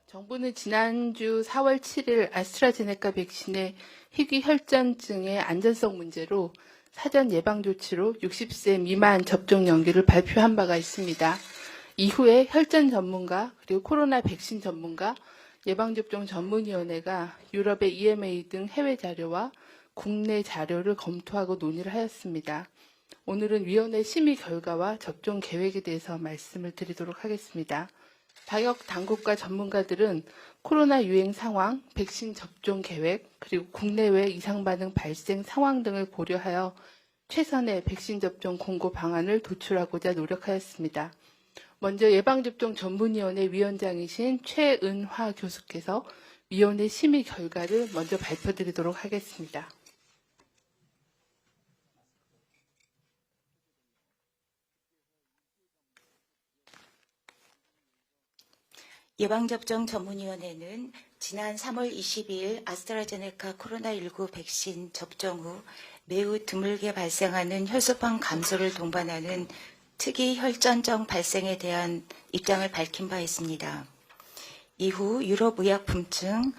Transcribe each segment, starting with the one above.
정부는 지난주 4월 7일 아스트라제네카 백신의 희귀혈전증의 안전성 문제로 사전 예방 조치로 60세 미만 접종 연기를 발표한 바가 있습니다. 이후에 혈전 전문가 그리고 코로나 백신 전문가, 예방접종 전문위원회가 유럽의 EMA 등 해외 자료와 국내 자료를 검토하고 논의를 하였습니다. 오늘은 위원회 심의 결과와 접종 계획에 대해서 말씀을 드리도록 하겠습니다. 방역 당국과 전문가들은 코로나 유행 상황, 백신 접종 계획, 그리고 국내외 이상 반응 발생 상황 등을 고려하여 최선의 백신 접종 공고 방안을 도출하고자 노력하였습니다. 먼저 예방접종 전문위원회 위원장이신 최은화 교수께서 위원회 심의 결과를 먼저 발표드리도록 하겠습니다. 예방접종 전문위원회는 지난 3월 22일 아스트라제네카 코로나19 백신 접종 후 매우 드물게 발생하는 혈소판 감소를 동반하는 특이 혈전증 발생에 대한 입장을 밝힌 바 있습니다. 이후 유럽의약품청,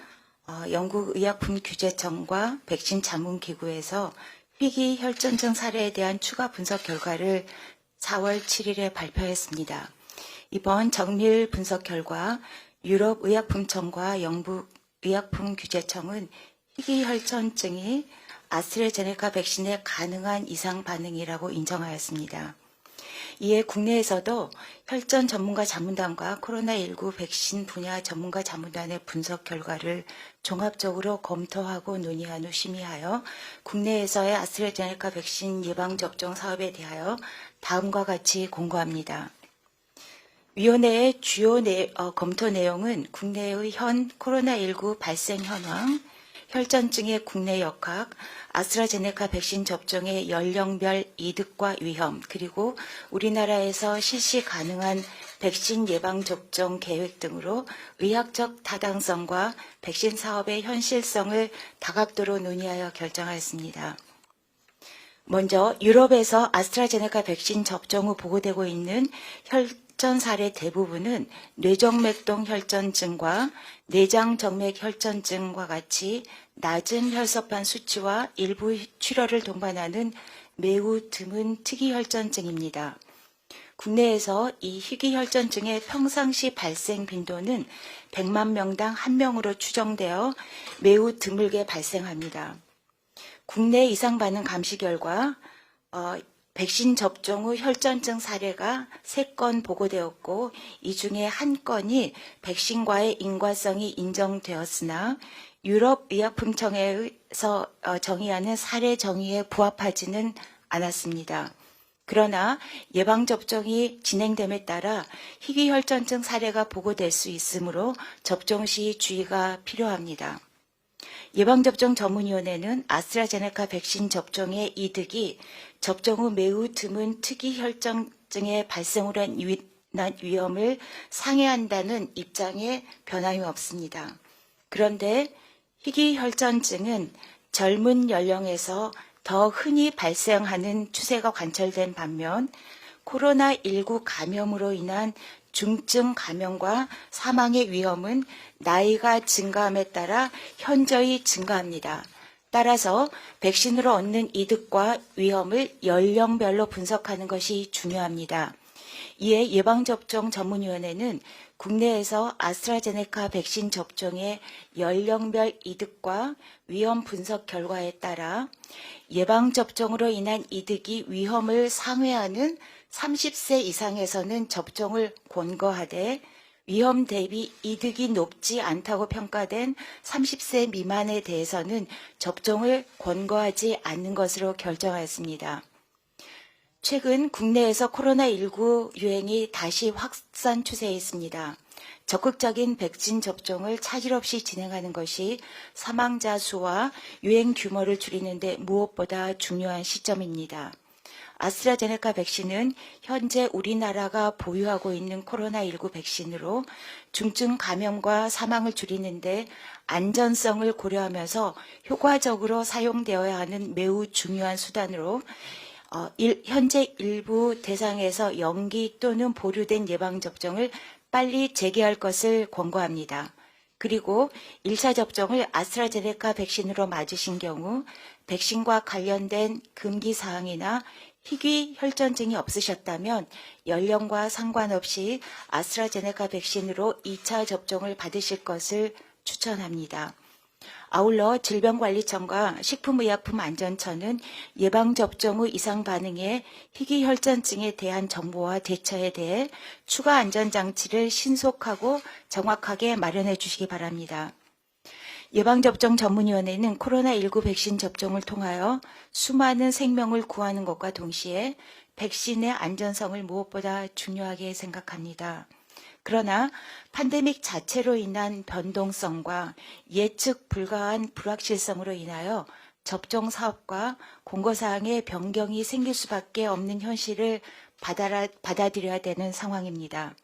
영국의약품규제청과 백신 자문기구에서 희귀 혈전증 사례에 대한 추가 분석 결과를 4월 7일에 발표했습니다. 이번 정밀 분석 결과 유럽의약품청과 영국의약품규제청은 희귀혈전증이 아스트라제네카 백신에 가능한 이상 반응이라고 인정하였습니다. 이에 국내에서도 혈전 전문가 자문단과 코로나19 백신 분야 전문가 자문단의 분석 결과를 종합적으로 검토하고 논의한 후 심의하여 국내에서의 아스트라제네카 백신 예방접종 사업에 대하여 다음과 같이 공고합니다. 위원회의 주요 검토 내용은 국내의 현 코로나19 발생 현황, 혈전증의 국내 역학, 아스트라제네카 백신 접종의 연령별 이득과 위험, 그리고 우리나라에서 실시 가능한 백신 예방접종 계획 등으로 의학적 타당성과 백신 사업의 현실성을 다각도로 논의하여 결정하였습니다. 먼저 유럽에서 아스트라제네카 백신 접종 후 보고되고 있는 혈전 사례 대부분은 뇌정맥동 혈전증과 내장정맥 혈전증과 같이 낮은 혈소판 수치와 일부 출혈을 동반하는 매우 드문 특이 혈전증입니다. 국내에서 이 희귀 혈전증의 평상시 발생 빈도는 100만 명당 1명으로 추정되어 매우 드물게 발생합니다. 국내 이상 반응 감시 결과 백신 접종 후 혈전증 사례가 3건 보고되었고 이 중에 1건이 백신과의 인과성이 인정되었으나 유럽의약품청에서 정의하는 사례 정의에 부합하지는 않았습니다. 그러나 예방접종이 진행됨에 따라 희귀혈전증 사례가 보고될 수 있으므로 접종 시 주의가 필요합니다. 예방접종 전문위원회는 아스트라제네카 백신 접종의 이득이 접종 후 매우 드문 특이 혈전증의 발생으로 인한 위험을 상회한다는 입장에 변함이 없습니다. 그런데 희귀 혈전증은 젊은 연령에서 더 흔히 발생하는 추세가 관찰된 반면 코로나19 감염으로 인한 중증 감염과 사망의 위험은 나이가 증가함에 따라 현저히 증가합니다. 따라서 백신으로 얻는 이득과 위험을 연령별로 분석하는 것이 중요합니다. 이에 예방접종 전문위원회는 국내에서 아스트라제네카 백신 접종의 연령별 이득과 위험 분석 결과에 따라 예방접종으로 인한 이득이 위험을 상회하는 30세 이상에서는 접종을 권고하되 위험 대비 이득이 높지 않다고 평가된 30세 미만에 대해서는 접종을 권고하지 않는 것으로 결정하였습니다. 최근 국내에서 코로나19 유행이 다시 확산 추세에 있습니다. 적극적인 백신 접종을 차질 없이 진행하는 것이 사망자 수와 유행 규모를 줄이는 데 무엇보다 중요한 시점입니다. 아스트라제네카 백신은 현재 우리나라가 보유하고 있는 코로나19 백신으로 중증 감염과 사망을 줄이는 데 안전성을 고려하면서 효과적으로 사용되어야 하는 매우 중요한 수단으로 현재 일부 대상에서 연기 또는 보류된 예방접종을 빨리 재개할 것을 권고합니다. 그리고 1차 접종을 아스트라제네카 백신으로 맞으신 경우 백신과 관련된 금기 사항이나 희귀 혈전증이 없으셨다면 연령과 상관없이 아스트라제네카 백신으로 2차 접종을 받으실 것을 추천합니다. 아울러 질병관리청과 식품의약품안전처는 예방접종 후 이상 반응에 희귀혈전증에 대한 정보와 대처에 대해 추가 안전장치를 신속하고 정확하게 마련해 주시기 바랍니다. 예방접종 전문위원회는 코로나19 백신 접종을 통하여 수많은 생명을 구하는 것과 동시에 백신의 안전성을 무엇보다 중요하게 생각합니다. 그러나 팬데믹 자체로 인한 변동성과 예측 불가한 불확실성으로 인하여 접종 사업과 공고사항에 변경이 생길 수밖에 없는 현실을 받아들여야 되는 상황입니다.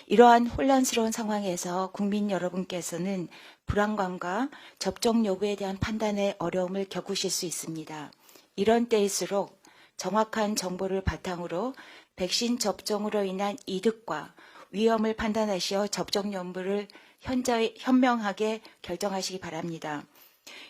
이러한 혼란스러운 상황에서 국민 여러분께서는 불안감과 접종 여부에 대한 판단에 어려움을 겪으실 수 있습니다. 이런 때일수록 정확한 정보를 바탕으로 백신 접종으로 인한 이득과 위험을 판단하시어 접종 여부를 현명하게 결정하시기 바랍니다.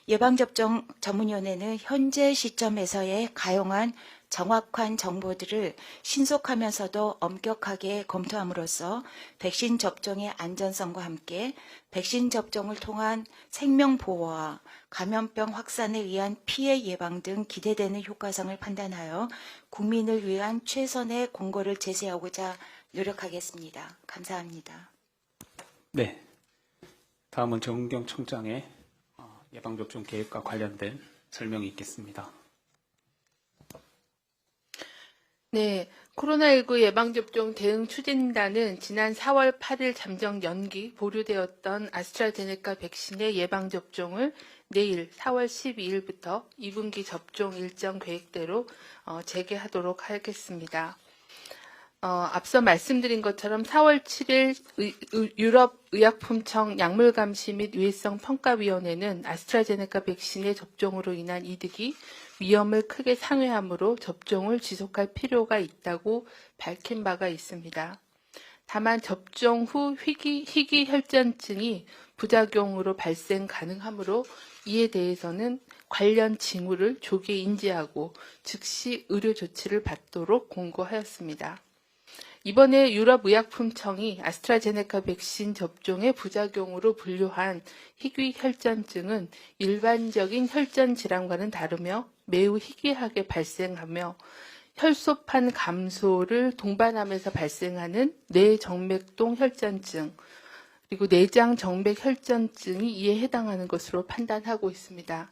예방접종 전문위원회는 현재 시점에서의 가용한 정확한 정보들을 신속하면서도 엄격하게 검토함으로써 백신 접종의 안전성과 함께 백신 접종을 통한 생명 보호와 감염병 확산에 의한 피해 예방 등 기대되는 효과성을 판단하여 국민을 위한 최선의 공고를 제시하고자 노력하겠습니다. 감사합니다. 네, 다음은 정은경 청장의 예방접종 계획과 관련된 설명이 있겠습니다. 네, 코로나19 예방접종 대응 추진단은 지난 4월 8일 잠정 연기 보류되었던 아스트라제네카 백신의 예방접종을 내일 4월 12일부터 2분기 접종 일정 계획대로 재개하도록 하겠습니다. 앞서 말씀드린 것처럼 4월 7일 유럽의약품청 약물감시 및 유해성 평가위원회는 아스트라제네카 백신의 접종으로 인한 이득이 위험을 크게 상회하므로 접종을 지속할 필요가 있다고 밝힌 바가 있습니다. 다만 접종 후 희귀 혈전증이 부작용으로 발생 가능하므로 이에 대해서는 관련 징후를 조기 인지하고 즉시 의료 조치를 받도록 공고하였습니다. 이번에 유럽의약품청이 아스트라제네카 백신 접종의 부작용으로 분류한 희귀 혈전증은 일반적인 혈전 질환과는 다르며 매우 희귀하게 발생하며 혈소판 감소를 동반하면서 발생하는 뇌정맥동 혈전증 그리고 내장 정맥 혈전증이 이에 해당하는 것으로 판단하고 있습니다.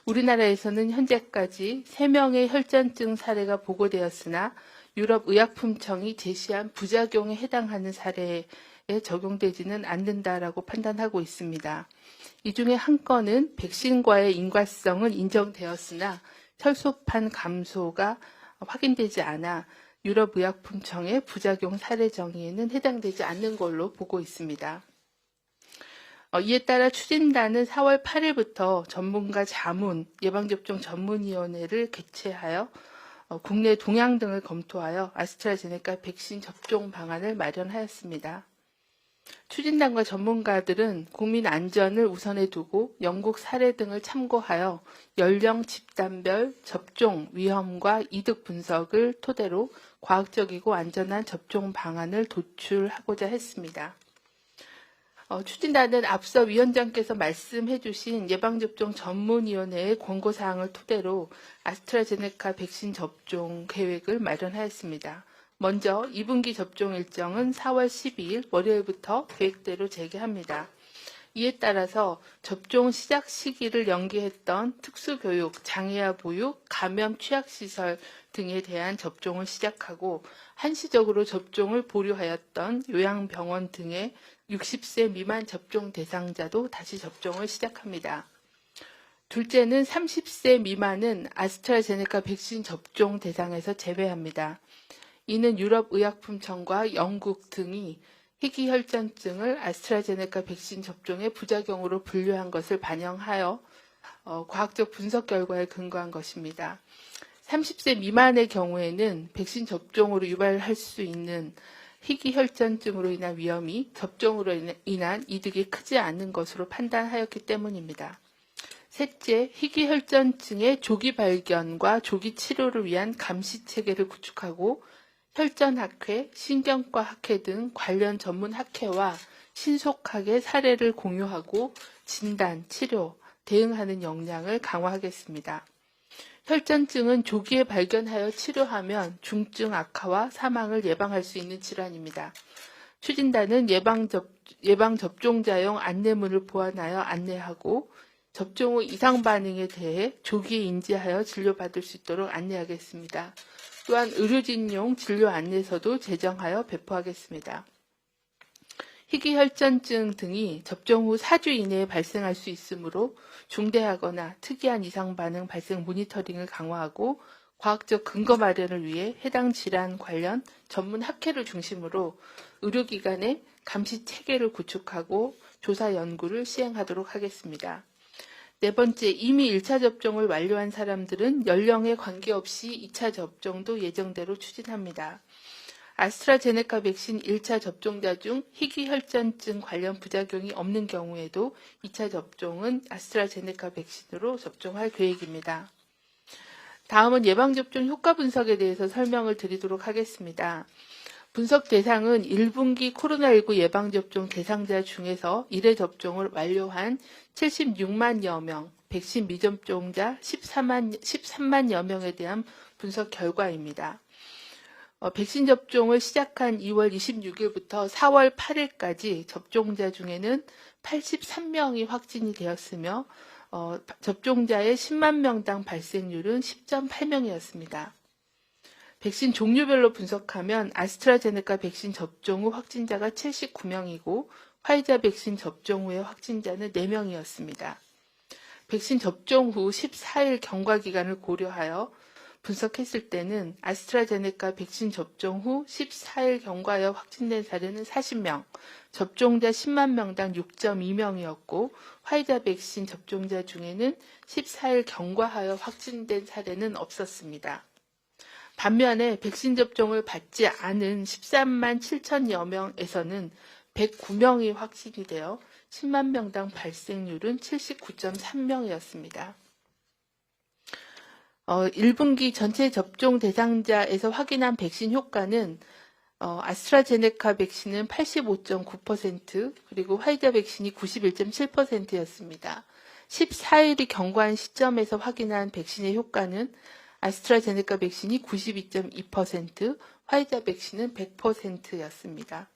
우리나라에서는 현재까지 3명의 혈전증 사례가 보고되었으나 유럽의약품청이 제시한 부작용에 해당하는 사례에 적용되지는 않는다라고 판단하고 있습니다. 이 중에 한 건은 백신과의 인과성은 인정되었으나 혈소판 감소가 확인되지 않아 유럽의약품청의 부작용 사례 정의에는 해당되지 않는 걸로 보고 있습니다. 이에 따라 추진단은 4월 8일부터 전문가 자문 예방접종 전문위원회를 개최하여 국내 동향 등을 검토하여 아스트라제네카 백신 접종 방안을 마련하였습니다. 추진단과 전문가들은 국민 안전을 우선에 두고 영국 사례 등을 참고하여 연령 집단별 접종 위험과 이득 분석을 토대로 과학적이고 안전한 접종 방안을 도출하고자 했습니다. 추진단은 앞서 위원장께서 말씀해 주신 예방접종 전문위원회의 권고사항을 토대로 아스트라제네카 백신 접종 계획을 마련하였습니다. 먼저 2분기 접종 일정은 4월 12일 월요일부터 계획대로 재개합니다. 이에 따라서 접종 시작 시기를 연기했던 특수교육, 장애아 보육, 감염 취약시설 등에 대한 접종을 시작하고 한시적으로 접종을 보류하였던 요양병원 등의 60세 미만 접종 대상자도 다시 접종을 시작합니다. 둘째는 30세 미만은 아스트라제네카 백신 접종 대상에서 제외합니다. 이는 유럽의약품청과 영국 등이 희귀혈전증을 아스트라제네카 백신 접종의 부작용으로 분류한 것을 반영하여 과학적 분석 결과에 근거한 것입니다. 30세 미만의 경우에는 백신 접종으로 유발할 수 있는 희귀혈전증으로 인한 위험이 접종으로 인한 이득이 크지 않은 것으로 판단하였기 때문입니다. 셋째, 희귀혈전증의 조기 발견과 조기 치료를 위한 감시 체계를 구축하고 혈전학회, 신경과 학회 등 관련 전문 학회와 신속하게 사례를 공유하고 진단, 치료, 대응하는 역량을 강화하겠습니다. 혈전증은 조기에 발견하여 치료하면 중증 악화와 사망을 예방할 수 있는 질환입니다. 추진단은 예방접종자용 안내문을 보완하여 안내하고 접종 후 이상 반응에 대해 조기에 인지하여 진료받을 수 있도록 안내하겠습니다. 또한 의료진용 진료 안내서도 제정하여 배포하겠습니다. 희귀혈전증 등이 접종 후 4주 이내에 발생할 수 있으므로 중대하거나 특이한 이상 반응 발생 모니터링을 강화하고 과학적 근거 마련을 위해 해당 질환 관련 전문 학회를 중심으로 의료기관의 감시 체계를 구축하고 조사 연구를 시행하도록 하겠습니다. 네 번째, 이미 1차 접종을 완료한 사람들은 연령에 관계없이 2차 접종도 예정대로 추진합니다. 아스트라제네카 백신 1차 접종자 중 희귀혈전증 관련 부작용이 없는 경우에도 2차 접종은 아스트라제네카 백신으로 접종할 계획입니다. 다음은 예방접종 효과 분석에 대해서 설명을 드리도록 하겠습니다. 분석 대상은 1분기 코로나19 예방접종 대상자 중에서 1회 접종을 완료한 76만여 명, 백신 미접종자 13만여 명에 대한 분석 결과입니다. 백신 접종을 시작한 2월 26일부터 4월 8일까지 접종자 중에는 83명이 확진이 되었으며 접종자의 10만 명당 발생률은 10.8명이었습니다. 백신 종류별로 분석하면 아스트라제네카 백신 접종 후 확진자가 79명이고 화이자 백신 접종 후의 확진자는 4명이었습니다. 백신 접종 후 14일 경과 기간을 고려하여 분석했을 때는 아스트라제네카 백신 접종 후 14일 경과하여 확진된 사례는 40명, 접종자 10만 명당 6.2명이었고 화이자 백신 접종자 중에는 14일 경과하여 확진된 사례는 없었습니다. 반면에 백신 접종을 받지 않은 13만 7천여 명에서는 109명이 확진이 되어 10만 명당 발생률은 79.3명이었습니다. 1분기 전체 접종 대상자에서 확인한 백신 효과는 아스트라제네카 백신은 85.9%, 그리고 화이자 백신이 91.7%였습니다. 14일이 경과한 시점에서 확인한 백신의 효과는 아스트라제네카 백신이 92.2%, 화이자 백신은 100%였습니다.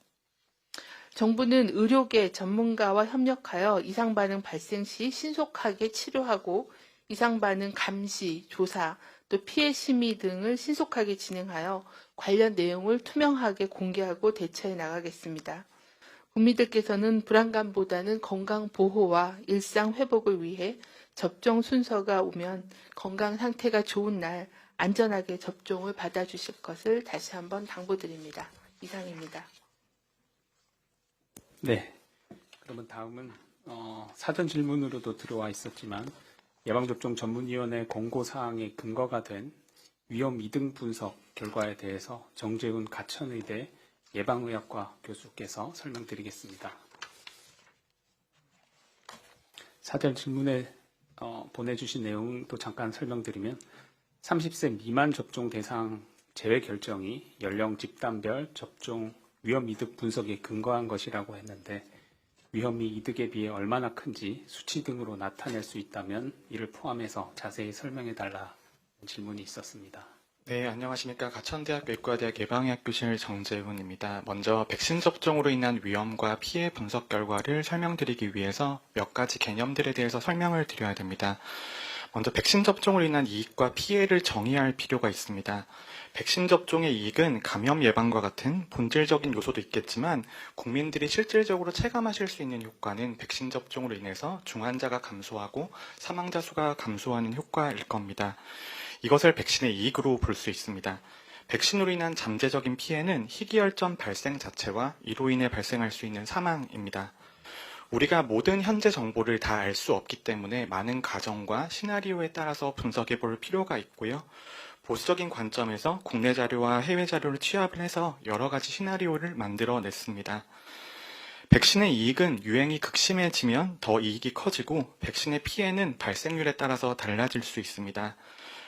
정부는 의료계 전문가와 협력하여 이상 반응 발생 시 신속하게 치료하고 이상 반응 감시, 조사, 또 피해 심의 등을 신속하게 진행하여 관련 내용을 투명하게 공개하고 대처해 나가겠습니다. 국민들께서는 불안감보다는 건강 보호와 일상 회복을 위해 접종 순서가 오면 건강 상태가 좋은 날 안전하게 접종을 받아주실 것을 다시 한번 당부드립니다. 이상입니다. 네. 그러면 다음은 사전 질문으로도 들어와 있었지만 예방접종 전문위원회 공고사항의 근거가 된 위험 이등 분석 결과에 대해서 정재훈 가천의대 예방의학과 교수께서 설명드리겠습니다. 사전 질문에 보내주신 내용도 잠깐 설명드리면 30세 미만 접종 대상 제외 결정이 연령 집단별 접종 위험 이득 분석에 근거한 것이라고 했는데 위험이 이득에 비해 얼마나 큰지 수치 등으로 나타낼 수 있다면 이를 포함해서 자세히 설명해 달라는 질문이 있었습니다. 네, 안녕하십니까. 가천대학교 의과대학 예방의학 교실 정재훈입니다. 먼저 백신 접종으로 인한 위험과 피해 분석 결과를 설명드리기 위해서 몇 가지 개념들에 대해서 설명을 드려야 됩니다. 먼저 백신 접종으로 인한 이익과 피해를 정의할 필요가 있습니다. 백신 접종의 이익은 감염 예방과 같은 본질적인 요소도 있겠지만 국민들이 실질적으로 체감하실 수 있는 효과는 백신 접종으로 인해서 중환자가 감소하고 사망자 수가 감소하는 효과일 겁니다. 이것을 백신의 이익으로 볼 수 있습니다. 백신으로 인한 잠재적인 피해는 희귀혈전 발생 자체와 이로 인해 발생할 수 있는 사망입니다. 우리가 모든 현재 정보를 다 알 수 없기 때문에 많은 가정과 시나리오에 따라서 분석해 볼 필요가 있고요. 보수적인 관점에서 국내 자료와 해외 자료를 취합을 해서 여러 가지 시나리오를 만들어냈습니다. 백신의 이익은 유행이 극심해지면 더 이익이 커지고 백신의 피해는 발생률에 따라서 달라질 수 있습니다.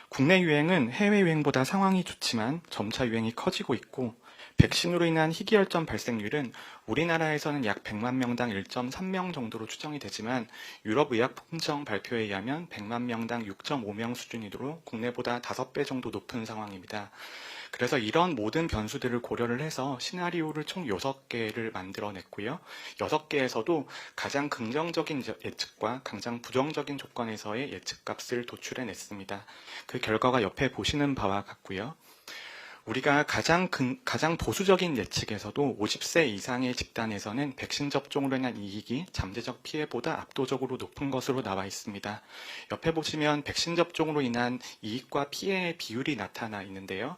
국내 유행은 해외 유행보다 상황이 좋지만 점차 유행이 커지고 있고 백신으로 인한 희귀혈전 발생률은 우리나라에서는 약 100만 명당 1.3명 정도로 추정이 되지만 유럽의약품청 발표에 의하면 100만 명당 6.5명 수준이므로 국내보다 5배 정도 높은 상황입니다. 그래서 이런 모든 변수들을 고려를 해서 시나리오를 총 6개를 만들어냈고요. 6개에서도 가장 긍정적인 예측과 가장 부정적인 조건에서의 예측값을 도출해냈습니다. 그 결과가 옆에 보시는 바와 같고요. 우리가 가장 보수적인 예측에서도 50세 이상의 집단에서는 백신 접종으로 인한 이익이 잠재적 피해보다 압도적으로 높은 것으로 나와 있습니다. 옆에 보시면 백신 접종으로 인한 이익과 피해의 비율이 나타나 있는데요.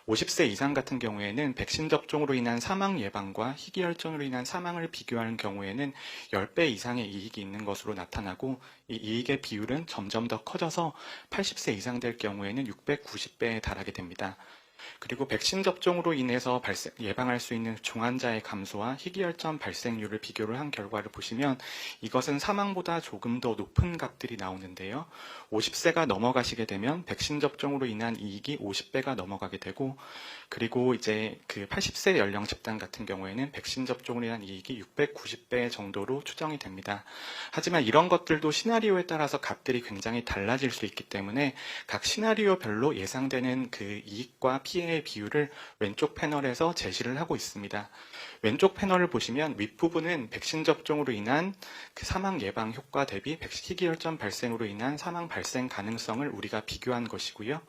50세 이상 같은 경우에는 백신 접종으로 인한 사망 예방과 희귀혈전으로 인한 사망을 비교하는 경우에는 10배 이상의 이익이 있는 것으로 나타나고 이 이익의 비율은 점점 더 커져서 80세 이상 될 경우에는 690배에 달하게 됩니다. 그리고 백신 접종으로 인해서 예방할 수 있는 중환자의 감소와 희귀혈전 발생률을 비교를 한 결과를 보시면 이것은 사망보다 조금 더 높은 값들이 나오는데요. 50세가 넘어가시게 되면 백신 접종으로 인한 이익이 50배가 넘어가게 되고 그리고 이제 그 80세 연령 집단 같은 경우에는 백신 접종으로 인한 이익이 690배 정도로 추정이 됩니다. 하지만 이런 것들도 시나리오에 따라서 값들이 굉장히 달라질 수 있기 때문에 각 시나리오별로 예상되는 그 이익과 피해의 비율을 왼쪽 패널에서 제시를 하고 있습니다. 왼쪽 패널을 보시면 윗부분은 백신 접종으로 인한 그 사망 예방 효과 대비 희귀혈전 발생으로 인한 사망 발생 가능성을 우리가 비교한 것이고요.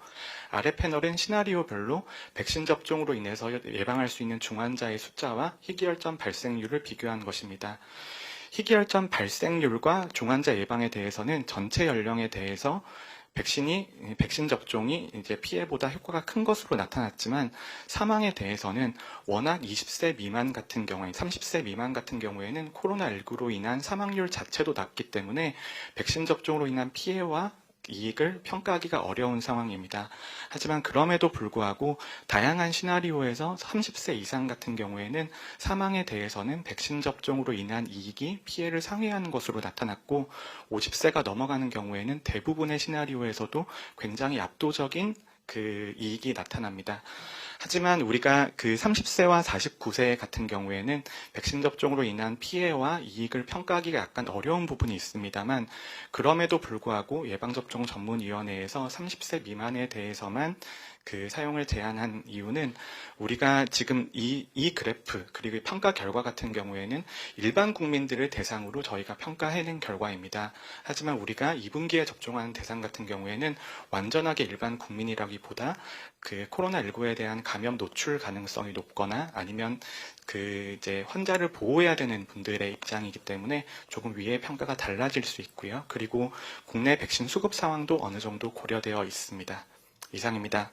아래 패널은 시나리오별로 백신 접종으로 인해서 예방할 수 있는 중환자의 숫자와 희귀혈전 발생률을 비교한 것입니다. 희귀혈전 발생률과 중환자 예방에 대해서는 전체 연령에 대해서 백신 접종이 이제 피해보다 효과가 큰 것으로 나타났지만 사망에 대해서는 워낙 20세 미만 같은 경우에 30세 미만 같은 경우에는 코로나19로 인한 사망률 자체도 낮기 때문에 백신 접종으로 인한 피해와 이익을 평가하기가 어려운 상황입니다. 하지만 그럼에도 불구하고 다양한 시나리오에서 30세 이상 같은 경우에는 사망에 대해서는 백신 접종으로 인한 이익이 피해를 상회하는 것으로 나타났고 50세가 넘어가는 경우에는 대부분의 시나리오에서도 굉장히 압도적인 그 이익이 나타납니다. 하지만 우리가 그 30세와 49세 같은 경우에는 백신 접종으로 인한 피해와 이익을 평가하기가 약간 어려운 부분이 있습니다만 그럼에도 불구하고 예방접종 전문위원회에서 30세 미만에 대해서만 그 사용을 제한한 이유는 우리가 지금 이 그래프 그리고 이 평가 결과 같은 경우에는 일반 국민들을 대상으로 저희가 평가해낸 결과입니다. 하지만 우리가 2분기에 접종하는 대상 같은 경우에는 완전하게 일반 국민이라기보다 그 코로나19에 대한 감염 노출 가능성이 높거나 아니면 그 이제 환자를 보호해야 되는 분들의 입장이기 때문에 조금 위의 평가가 달라질 수 있고요. 그리고 국내 백신 수급 상황도 어느 정도 고려되어 있습니다. 이상입니다.